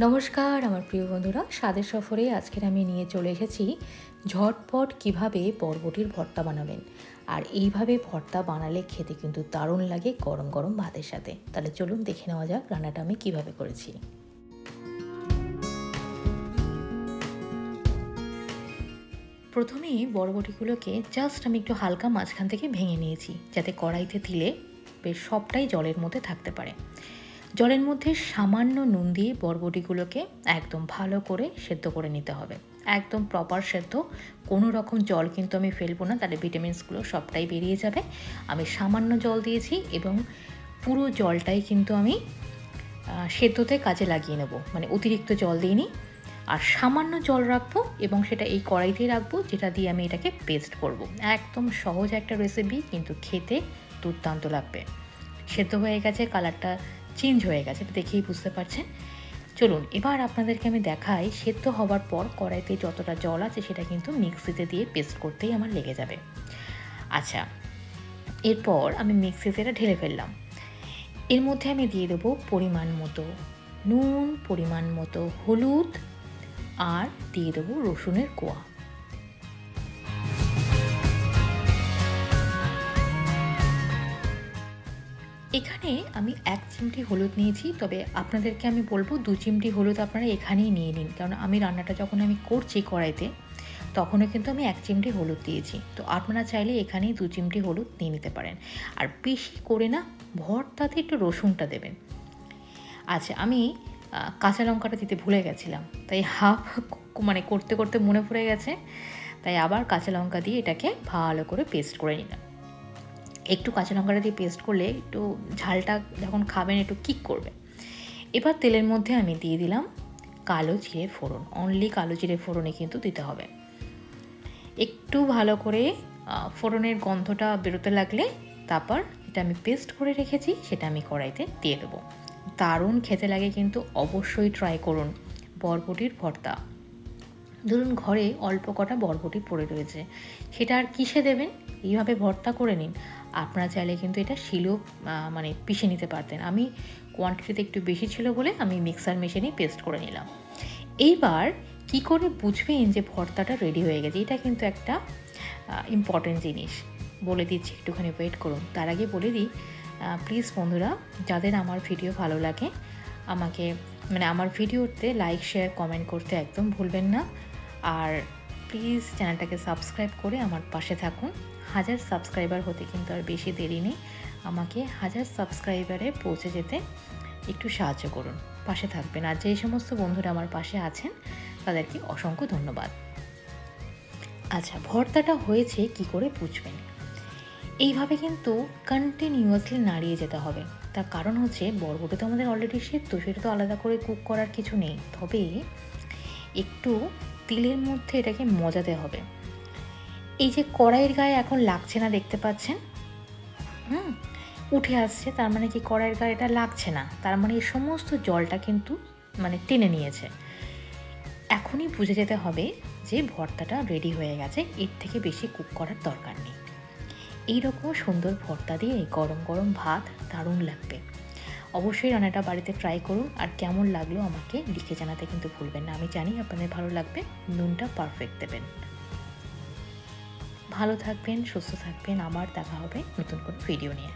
নমস্কার আমার প্রিয় বন্ধুরা, স্বাদের সফরে আজকের আমি নিয়ে চলে এসেছি ঝটপট কিভাবে বরবটির ভর্তা বানাবেন। আর এইভাবে ভর্তা বানালে খেতে কিন্তু দারুণ লাগে গরম গরম ভাতের সাথে। তাহলে চলুন দেখে নেওয়া যাক রান্নাটা আমি কিভাবে করেছি। প্রথমেই বরবটিগুলোকে জাস্ট আমি একটু হালকা মাঝখান থেকে ভেঙে নিয়েছি, যাতে কড়াইতে দিলে বেশ সবটাই জলের মধ্যে থাকতে পারে। জলের মধ্যে সামান্য নুন দিয়ে বরবটিগুলোকে একদম ভালো করে সেদ্ধ করে নিতে হবে, একদম প্রপার সেদ্ধ। কোনো রকম জল কিন্তু আমি ফেলবো না, তাহলে ভিটামিনসগুলো সবটাই বেরিয়ে যাবে। আমি সামান্য জল দিয়েছি এবং পুরো জলটাই কিন্তু আমি সেদ্ধতে কাজে লাগিয়ে নেব, মানে অতিরিক্ত জল দিইনি। আর সামান্য জল রাখবো এবং সেটা এই কড়াইতেই রাখবো, যেটা দিয়ে আমি এটাকে পেস্ট করব। একদম সহজ একটা রেসিপি, কিন্তু খেতে দুর্দান্ত লাগবে। সেদ্ধ হয়ে গেছে, কালারটা চেঞ্জ হয়ে গেছে, দেখেই বুঝতে পারছেন। চলুন এবার আপনাদেরকে আমি দেখাই সেদ্ধ হওয়ার পর কড়াইতে যতটা জল আছে সেটা কিন্তু মিক্সিতে দিয়ে পেস্ট করতেই আমার লেগে যাবে। আচ্ছা, এরপর আমি মিক্সিতে এটা ঢেলে ফেললাম। এর মধ্যে আমি দিয়ে দেবো পরিমাণ মতো নুন, পরিমাণ মতো হলুদ, আর দিয়ে দেবো রসুনের কোয়া। এখানে আমি 1 চিমটি হলুদ নিয়েছি, তবে আপনাদেরকে আমি বলবো 2 চিমটি হলুদ আপনারা এখানেই নিয়ে নিন, কারণ আমি রান্নাটা যখন আমি করছি কড়াইতে তখনও কিন্তু আমি 1 চিমটি হলুদ দিয়েছি। তো আপনারা চাইলে এখানেই 2 চিমটি হলুদ নিয়ে নিতে পারেন। আর বেশি করে না, ভর্তাতে একটু রসুনটা দেবেন। আচ্ছা, আমি কাঁচা লঙ্কাটা দিতে ভুলে গেছিলাম, তাই মানে করতে করতে মনে পড়ে গেছে, তাই আবার কাঁচা লঙ্কা দিয়ে এটাকে ভালো করে পেস্ট করে নিলাম। একটু কাঁচা লঙ্কাটা দিয়ে পেস্ট করলে একটু ঝালটা যখন খাবেন একটু কিক করবে। এবার তেলের মধ্যে আমি দিয়ে দিলাম কালো জিরে ফোড়ন। অনলি কালো জিরে ফোড়নে কিন্তু দিতে হবে। একটু ভালো করে ফোড়নের গন্ধটা বেরোতে লাগলে তারপর যেটা আমি পেস্ট করে রেখেছি সেটা আমি কড়াইতে দিয়ে দেবো। দারুণ খেতে লাগে, কিন্তু অবশ্যই ট্রাই করুন। বরবটির ভর্তা, ধরুন ঘরে অল্প কটা বরবটি পড়ে রয়েছে, সেটা আর কিসে দেবেন, এইভাবে ভর্তা করে নিন। আপনারা চাইলে কিন্তু এটা শিলেও মানে পিষে নিতে পারতেন। আমি কোয়ান্টিটিতে একটু বেশি ছিল বলে আমি মিক্সার মেশিনেই পেস্ট করে নিলাম। এইবার কি করে বুঝবেন যে ভর্তাটা রেডি হয়ে গেছে, এটা কিন্তু একটা ইম্পর্টেন্ট জিনিস, বলে দিচ্ছি, একটুখানি ওয়েট করুন। তার আগে বলে দিই, প্লিজ বন্ধুরা, যাদের আমার ভিডিও ভালো লাগে আমাকে আমার ভিডিওতে লাইক, শেয়ার, কমেন্ট করতে একদম ভুলবেন না। আর প্লিজ চ্যানেলটাকে সাবস্ক্রাইব করে আমার পাশে থাকুন। 1000 সাবস্ক্রাইবার হতে কিন্তু আর বেশি দেরি নেই। আমাকে 1000 সাবস্ক্রাইবারে পৌঁছে যেতে একটু সাহায্য করুন, পাশে থাকবেন। আর যেই সমস্ত বন্ধুরা আমার পাশে আছেন তাদেরকে অসংখ্য ধন্যবাদ। আচ্ছা, ভর্তাটা হয়েছে কি করে বুঝবেন? এইভাবে কিন্তু কন্টিনিউয়াসলি নাড়িয়ে যেতে হবে। তার কারণ হচ্ছে বরবটি তো আমাদের অলরেডি সেদ্ধ, সেটা তো আলাদা করে কুক করার কিছু নেই। তবে একটু তেলের মধ্যে এটাকে মজাতে হবে। এই যে কড়াইয়ের গায়ে এখন লাগছে না, দেখতে পাচ্ছেন, উঠে আসছে, তার মানে কি কড়াইয়ের গায়ে এটা লাগছে না, তার মানে এই সমস্ত জলটা কিন্তু টেনে নিয়েছে। এখনই বুঝে যেতে হবে যে ভর্তাটা রেডি হয়ে গেছে, এর থেকে বেশি কুক করার দরকার নেই। এইরকম সুন্দর ভর্তা দিয়ে গরম গরম ভাত দারুণ লাগবে। অবশ্যই রান্নাটা বাড়িতে ট্রাই করুন, আর কেমন লাগলো আমাকে লিখে জানাতে কিন্তু ভুলবেন না। আমি জানি আপনাদের ভালো লাগবে। নুনটা পারফেক্ট দেবেন। ভালো থাকবেন, সুস্থ থাকবেন। আবার দেখা হবে নতুন কোনো ভিডিও নিয়ে।